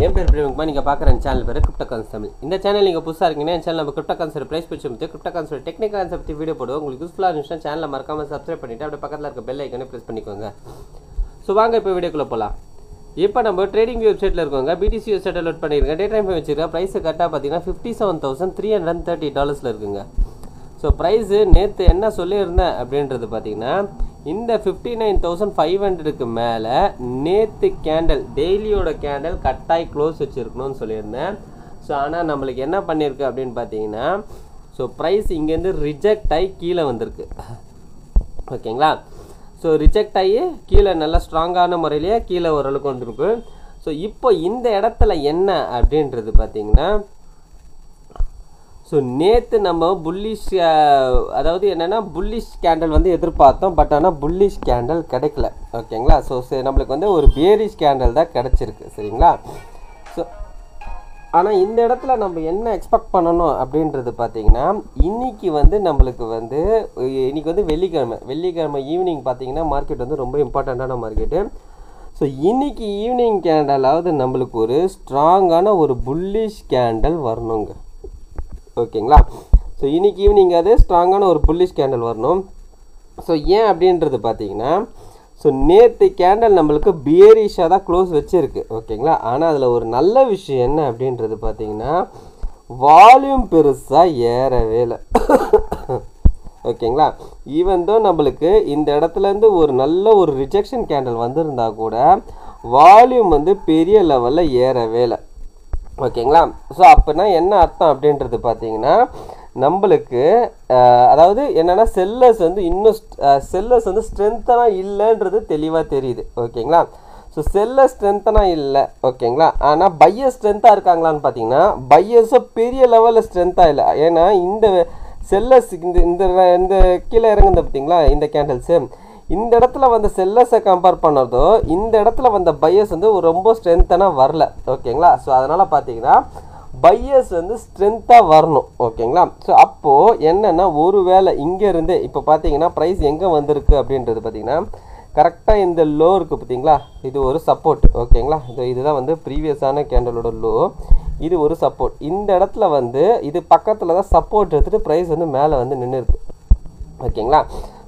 என் பேர் பிரேமகுமார். நீங்கள் பார்க்குற சேனல் பேர் கிரிப்டோ கான்செப்ட். இந்த சேனல் நீங்கள் புதுசாக இருக்கீங்கன்னா சேனல் நம்ம கிரிப்டோ கான்செப்ட் ப்ரைஸ் பிடிச்சி crypto concept technical concept video போடுவோம். உங்களுக்கு யூஸ்ஃபுல்லாக இருந்துச்சுன்னா சேனலை மறக்காமல் சப்ஸ்கிரைப் பண்ணிவிட்டு அப்படியே பக்கத்தில் இருக்க பெல் ஐக்கனை ப்ரெஸ் பண்ணிக்கோங்க. ஸோ வாங்க இப்போ வீடியோக்குள்ளே போகலாம். இப்போ நம்ம ட்ரேடிங் வெப்சைட்டில் இருக்கோங்க. பிடிசி வெப்சைட் டவுன்லோட் பண்ணியிருக்கேன். டே டைம் வச்சுருக்கேன். ப்ரைஸு கரெக்டாக பார்த்தீங்கன்னா $57,330 இருக்குங்க. ஸோ ப்ரைஸு நேற்று என்ன சொல்லியிருந்தேன் அப்படின்றது பார்த்தீங்கன்னா இந்த 59,500க்கு மேலே நேற்று கேண்டல் டெய்லியோட கேண்டல் கட்டாய் க்ளோஸ் வச்சுருக்கணும்னு சொல்லியிருந்தேன். ஸோ ஆனால் நம்மளுக்கு என்ன பண்ணியிருக்கு அப்படின்னு பார்த்தீங்கன்னா ஸோ ப்ரைஸ் இங்கேருந்து ரிஜெக்ட் ஆகி கீழே வந்திருக்கு. ஓகேங்களா? ஸோ ரிஜெக்ட் ஆகி கீழே நல்லா ஸ்ட்ராங்கான முறையிலேயே கீழே ஓரளவுக்கு வந்துருக்கு. ஸோ இப்போ இந்த இடத்துல என்ன அப்படின்றது பார்த்தீங்கன்னா ஸோ நேற்று நம்ம புல்லிஷ் அதாவது என்னென்னா புல்லிஷ் கேண்டல் வந்து எதிர்பார்த்தோம். பட் ஆனால் புல்லிஷ் கேண்டல் கிடைக்கல. ஓகேங்களா? ஸோ நம்மளுக்கு வந்து ஒரு பேரிஷ் கேண்டல் தான் கிடச்சிருக்கு. சரிங்களா? ஸோ ஆனால் இந்த இடத்துல நம்ம என்ன எக்ஸ்பெக்ட் பண்ணணும் அப்படின்றது பார்த்தீங்கன்னா இன்றைக்கி வந்து நம்மளுக்கு வந்து இன்றைக்கி வந்து வெள்ளிக்கிழமை ஈவினிங் பார்த்தீங்கன்னா மார்க்கெட் வந்து ரொம்ப இம்பார்ட்டண்ட்டான மார்க்கெட்டு. ஸோ இன்றைக்கி ஈவினிங் கேண்டலாவது நம்மளுக்கு ஒரு ஸ்ட்ராங்கான ஒரு புல்லிஷ் கேண்டல் வரணுங்க. ஓகேங்களா? ஸோ இன்றைக்கி ஈவினிங் அது ஸ்ட்ராங்கான ஒரு புல்லிஷ் கேண்டல் வரணும். ஸோ ஏன் அப்படின்றது பார்த்தீங்கன்னா ஸோ நேற்று கேண்டல் நம்மளுக்கு பியரிஷாக தான் க்ளோஸ் வச்சுருக்கு. ஓகேங்களா? ஆனால் அதில் ஒரு நல்ல விஷயம் என்ன அப்படின்றது பார்த்தீங்கன்னா வால்யூம் பெருசாக ஏறவே இல்லை. ஓகேங்களா? ஈவன் தான் நம்மளுக்கு இந்த இடத்துலேருந்து ஒரு நல்ல ஒரு ரிஜெக்ஷன் கேண்டல் வந்திருந்தா கூட வால்யூம் வந்து பெரிய லெவலில் ஏறவே இல்லை. ஓகேங்களா? ஸோ அப்படின்னா என்ன அர்த்தம் அப்படின்றது பார்த்தீங்கன்னா நம்மளுக்கு அதாவது என்னென்னா செல்லர்ஸ் வந்து இன்னும் செல்லர்ஸ் வந்து ஸ்ட்ரென்த்தனாக இல்லைன்றது தெளிவாக தெரியுது. ஓகேங்களா? ஸோ செல்லர் ஸ்ட்ரென்த்தனாக இல்லை. ஓகேங்களா? ஆனால் பையர் ஸ்ட்ரென்த்தாக இருக்காங்களான்னு பார்த்தீங்கன்னா பையர்ஸும் பெரிய லெவலில் ஸ்ட்ரென்த்தாக இல்லை. ஏன்னா இந்த செல்லர்ஸ் இந்த கீழே இறங்குது பார்த்தீங்களா இந்த கேண்டல்ஸு இந்த இடத்துல வந்த செல்லர்ஸை கம்பேர் பண்ணுறதோ இந்த இடத்துல வந்த பையர்ஸ் வந்து ரொம்ப ஸ்ட்ரென்த்தனாக வரல. ஓகேங்களா? ஸோ அதனால் பார்த்தீங்கன்னா பையர்ஸ் வந்து ஸ்ட்ரென்த்தாக வரணும். ஓகேங்களா? ஸோ அப்போது என்னென்னா ஒரு வேளை இங்கேருந்தே இப்போ பார்த்தீங்கன்னா ப்ரைஸ் எங்கே வந்திருக்கு அப்படின்றது பார்த்தீங்கன்னா கரெக்டாக இந்த லோ இருக்குது பார்த்தீங்களா, இது ஒரு சப்போர்ட். ஓகேங்களா? இதுதான் வந்து ப்ரீவியஸான கேண்டலோட லோ, இது ஒரு சப்போர்ட். இந்த இடத்துல வந்து இது பக்கத்தில் தான் சப்போர்ட் எடுத்துகிட்டு ப்ரைஸ் வந்து மேலே வந்து நின்றுருக்கு. ஓகேங்களா?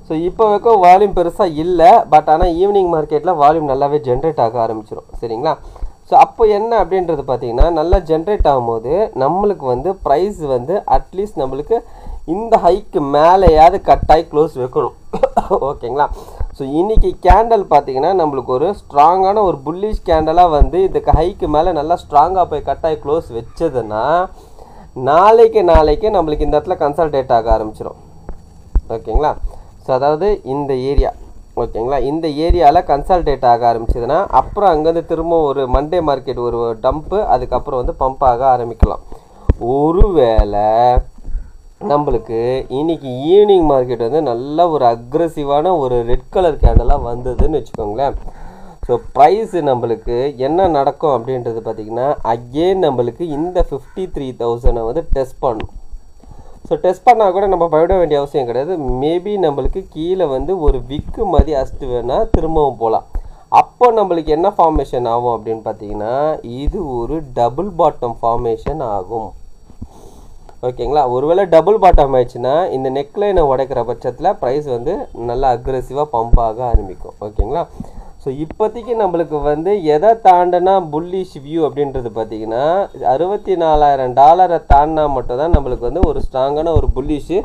ஸோ இப்போ வரைக்கும் வால்யூம் பெருசாக இல்லை. பட் ஆனால் ஈவினிங் மார்க்கெட்டில் வால்யூம் நல்லாவே ஜென்ரேட் ஆக ஆரம்பிச்சிடும். சரிங்களா? ஸோ அப்போ என்ன அப்படின்றது பார்த்தீங்கன்னா நல்லா ஜென்ரேட் ஆகும்போது நம்மளுக்கு வந்து ப்ரைஸ் வந்து அட்லீஸ்ட் நம்மளுக்கு இந்த ஹைக்கு மேலேயாவது கட்டாய் க்ளோஸ் வைக்கணும். ஓகேங்களா? ஸோ இன்றைக்கி கேண்டல் பார்த்தீங்கன்னா நம்மளுக்கு ஒரு ஸ்ட்ராங்கான ஒரு புல்லிஷ் கேண்டலாக வந்து இதுக்கு ஹைக்கு மேலே நல்லா ஸ்ட்ராங்காக போய் கட்டாய் க்ளோஸ் வச்சதுன்னா நாளைக்கு நம்மளுக்கு இந்த இடத்துல கன்சல்டேட் ஆக ஆரம்பிச்சிடும். ஓகேங்களா? ஸோ அதாவது இந்த ஏரியா ஓகேங்களா இந்த ஏரியாவில் கன்சல்டேட் ஆக ஆரம்பிச்சதுன்னா அப்புறம் அங்கேருந்து திரும்ப ஒரு மண்டே மார்க்கெட் ஒரு டம்ப்பு அதுக்கப்புறம் வந்து பம்ப் ஆக ஆரம்பிக்கலாம். ஒருவேளை நம்மளுக்கு இன்றைக்கி ஈவினிங் மார்க்கெட் வந்து நல்ல ஒரு அக்ரெசிவான ஒரு ரெட் கலர் கேண்டலாக வந்ததுன்னு வச்சுக்கோங்களேன். ஸோ ப்ரைஸு நம்மளுக்கு என்ன நடக்கும் அப்படின்றது பார்த்திங்கன்னா அகெயின் நம்மளுக்கு இந்த 53,000 வந்து டெஸ்ட் பண்ணும். ஸோ டெஸ்ட் பண்ணால் கூட நம்ம பயப்பட வேண்டிய அவசியம் கிடையாது. மேபி நம்மளுக்கு கீழே வந்து ஒரு விக்கு மாதிரி அஸ்ட்டு வேணால் திரும்பவும் போகலாம். அப்போ நம்மளுக்கு என்ன ஃபார்மேஷன் ஆகும் அப்படின்னு பார்த்தீங்கன்னா இது ஒரு டபுள் பாட்டம் ஃபார்மேஷன் ஆகும். ஓகேங்களா? ஒருவேளை டபுள் பாட்டம் ஆயிடுச்சுன்னா இந்த நெக்லைனை உடைக்கிற பட்சத்தில் ப்ரைஸ் வந்து நல்லா அக்ரெசிவாக பம்ப் ஆக ஆரம்பிக்கும். ஓகேங்களா? ஸோ இப்போதைக்கு நம்மளுக்கு வந்து எதை தாண்டினா புல்லிஷ் வியூ அப்படின்றது பார்த்தீங்கன்னா $64,000 தாண்டினா மட்டும்தான் நம்மளுக்கு வந்து ஒரு ஸ்ட்ராங்கான ஒரு புல்லிஷு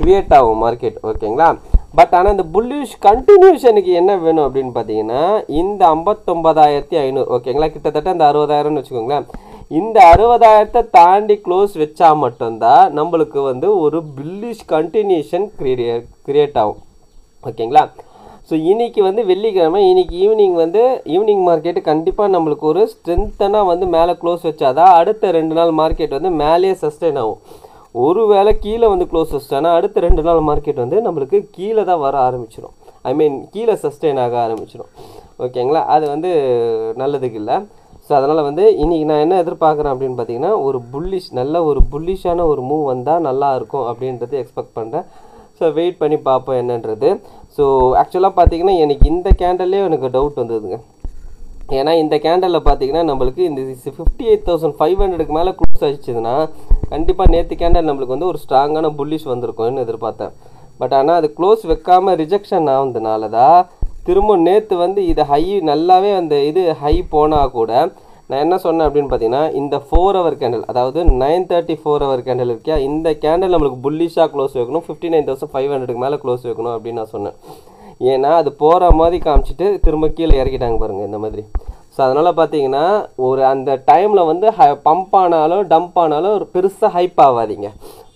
க்ரியேட் ஆகும் மார்க்கெட். ஓகேங்களா? பட் ஆனால் இந்த புல்லிஷ் கண்டினியூஷனுக்கு என்ன வேணும் அப்படின்னு பார்த்தீங்கன்னா இந்த 59,500 ஓகேங்களா கிட்டத்தட்ட இந்த 60,000ன்னு வச்சுக்கோங்களேன். இந்த 60,000 தாண்டி க்ளோஸ் வச்சா மட்டும்தான் நம்மளுக்கு வந்து ஒரு புல்லிஷ் கண்டினியூஷன் கிரியேட் ஆகும். ஓகேங்களா? ஸோ இன்றைக்கி வந்து வெள்ளிக்கிழமை இன்றைக்கி ஈவினிங் மார்க்கெட்டு கண்டிப்பாக நம்மளுக்கு ஒரு ஸ்ட்ரென்த்தனாக வந்து மேலே க்ளோஸ் வச்சாதான் அடுத்த 2 நாள் மார்க்கெட் வந்து மேலேயே சஸ்டெயின் ஆகும். ஒரு வேளை கீழே வந்து க்ளோஸ் வச்சானா அடுத்த 2 நாள் மார்க்கெட் வந்து நம்மளுக்கு கீழே தான் வர ஆரம்பிச்சிடும். கீழே சஸ்டெயின் ஆக ஆரம்பிச்சிடும். ஓகேங்களா? அது வந்து நல்லதுக்கு இல்லை. ஸோ அதனால் வந்து இன்றைக்கி நான் என்ன எதிர்பார்க்குறேன் அப்படின்னு பார்த்தீங்கன்னா ஒரு நல்ல ஒரு புல்லிஷான ஒரு மூவ் வந்தால் நல்லாயிருக்கும் அப்படின்றது எக்ஸ்பெக்ட் பண்ணுறேன். ஸோ வெயிட் பண்ணி பார்ப்போம் என்னன்றது. ஸோ ஆக்சுவலாக பார்த்தீங்கன்னா எனக்கு இந்த கேண்டல்லே எனக்கு டவுட் வந்ததுங்க. ஏன்னா இந்த கேண்டலில் பார்த்தீங்கன்னா நம்மளுக்கு இந்த 58,500க்கு மேலே க்ளோஸ் ஆகிடுச்சுன்னா கண்டிப்பாக நேற்று கேண்டல் நம்மளுக்கு வந்து ஒரு ஸ்ட்ராங்கான புல்லிஷ் வந்திருக்கும்னு எதிர்பார்த்தேன். பட் ஆனால் அது க்ளோஸ் வைக்காமல் ரிஜெக்ஷன் ஆகுதுனால தான் திரும்ப நேற்று வந்து இது ஹை நல்லாவே அந்த இது ஹை போனால் கூட நான் என்ன சொன்னேன் அப்படின்னு பார்த்தீங்கன்னா இந்த 4 hour கேண்டில், அதாவது 9:30 4 hour கேண்டில் இருக்கியா, இந்த கேண்டில் நம்மளுக்கு புல்லிஷாக க்ளோஸ் வைக்கணும், 59,500க்கு மேலே க்ளோஸ் வைக்கணும் அப்படின்னு நான் சொன்னேன். ஏன்னா அது போகிற மாதிரி காமிச்சிட்டு திரும்ப கீழே இறக்கிட்டாங்க பாருங்கள் இந்த மாதிரி. ஸோ அதனால் பார்த்தீங்கன்னா ஒரு அந்த டைமில் வந்து பம்ப் ஆனாலும் டம்ப் ஆனாலும் ஒரு பெருசாக ஹைப் ஆகாதீங்க.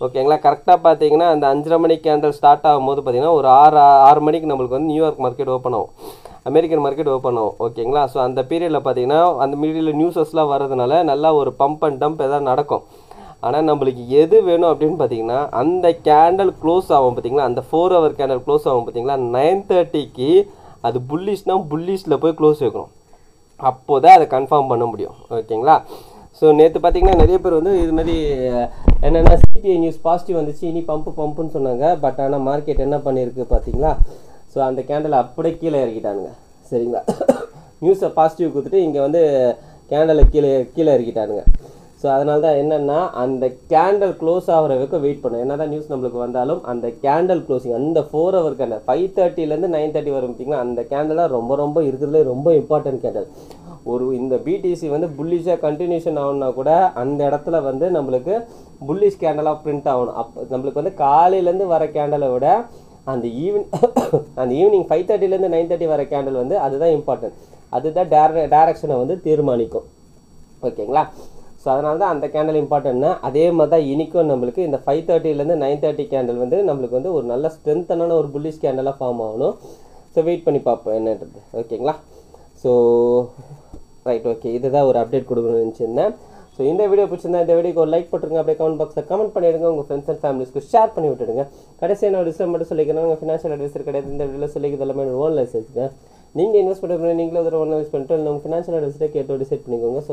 ஓகேங்களா. கரெக்டாக பார்த்தீங்கன்னா அந்த 5:30 மணி கேண்டல் ஸ்டார்ட் ஆகும்போது பார்த்தீங்கன்னா ஒரு 6 மணிக்கு நம்மளுக்கு வந்து நியூயார்க் மார்க்கெட் ஓப்பன் ஆகும், அமெரிக்கன் மார்க்கெட் ஓப்பன் ஆகும். ஓகேங்களா. ஸோ அந்த பீரியடில் பார்த்தீங்கன்னா அந்த மீடியில் நியூஸஸ்லாம் வர்றதுனால நல்லா ஒரு பம்ப் அண்ட் டம்ப் எதாவது நடக்கும். ஆனால் நம்மளுக்கு எது வேணும் அப்படின்னு பார்த்தீங்கன்னா அந்த கேண்டல் க்ளோஸ் ஆகும் பார்த்தீங்களா, அந்த 4 hour கேண்டல் க்ளோஸ் ஆகும் பார்த்தீங்களா 9:30க்கு அது புல்லிஷ்னால் புல்லிஷில் போய் க்ளோஸ் வைக்கணும். அப்போ தான் அதை கன்ஃபார்ம் பண்ண முடியும். ஓகேங்களா. ஸோ நேற்று பார்த்தீங்கன்னா நிறைய பேர் வந்து இது மாதிரி என்னென்னா சிபிஐ நியூஸ் பாசிட்டிவ் வந்துச்சு, இனி பம்புன்னு சொன்னாங்க. பட் ஆனால் மார்க்கெட் என்ன பண்ணியிருக்கு பார்த்தீங்களா, ஸோ அந்த கேண்டலை அப்படியே கீழே இறக்கிட்டானுங்க. சரிங்களா. நியூஸை பாசிட்டிவ் கொடுத்துட்டு இங்கே வந்து கேண்டலை கீழே இறக்கிட்டானுங்க. ஸோ அதனால தான் என்னென்னா அந்த கேண்டல் க்ளோஸ் ஆகிற வரைக்கும் வெயிட் பண்ணும். என்ன தான் நியூஸ் நம்மளுக்கு வந்தாலும் அந்த கேண்டல் க்ளோசிங் அந்த 4 hour கேண்டல் 5:30லேருந்து 9:30 வரும் பார்த்தீங்கன்னா அந்த கேண்டல் தான் ரொம்ப இருக்கிறதுலே ரொம்ப இம்பார்ட்டன்ட் கேண்டல். ஒரு இந்த பிடிசி வந்து புல்லிஷாக கண்டினியூஷன் ஆகணுன்னா கூட அந்த இடத்துல வந்து நம்மளுக்கு புல்லிஷ் கேண்டலாக பிரிண்ட் ஆகணும். அப்போ நம்மளுக்கு வந்து காலையிலேருந்து வர கேண்டலை விட அந்த ஈவினிங் 5:30லேருந்து 9:30 வர கேண்டல் வந்து அதுதான் இம்பார்ட்டன்ட். அதுதான் டைரக்ஷனை வந்து தீர்மானிக்கும். ஓகேங்களா. ஸோ அதனால தான் அந்த கேண்டல் இம்பார்ட்டன்ட்னா அதே மாதிரி தான் இன்றைக்கும் நம்மளுக்கு இந்த 5:30லேருந்து 9:30 கேண்டல் வந்து நம்மளுக்கு வந்து ஒரு நல்ல ஸ்ட்ரென்த்தான ஒரு புல்லிஷ் கேண்டலாக ஃபார்ம் ஆகணும். ஸோ வெயிட் பண்ணி பார்ப்போம் என்னன்றது. ஓகேங்களா. ஸோ ரைட், ஓகே, இதுதான் ஒரு அப்டேட் கொடுக்கணும்னு நினச்சிருந்தேன். ஸோ இந்த வீடியோ பிடிச்சிருந்தா இந்த வீடியோக்கு ஒரு லைக் போட்டுருங்க, அப்படியே கமெண்ட் பாக்ஸில் கமெண்ட் பண்ணிவிடுங்க, உங்கள் ஃப்ரெண்ட்ஸ் அண்ட் ஃபேமிலிஸ்க்கு ஷேர் பண்ணி விட்டுடுங்க. கடைசியாக நான் டிஸ்கவுண்ட் மட்டும் சொல்லிக்கிறேன், உங்கள் ஃபினான்ஷியல் அட்வைசர் கிடையாது. இந்த வீடியோவில் சொல்லிக்கிறது எல்லாமே ஓன் லைசன்ஸுங்க. நீங்கள் இன்வெஸ்ட் பண்ணுறது நீங்களே ஒரு ஓன் இன்வெஸ்ட் பண்ணிட்டு உங்கள் ஃபினான்ஷியல் அட்வைசரை கேட்டு டிசைட் பண்ணிக்கோங்க.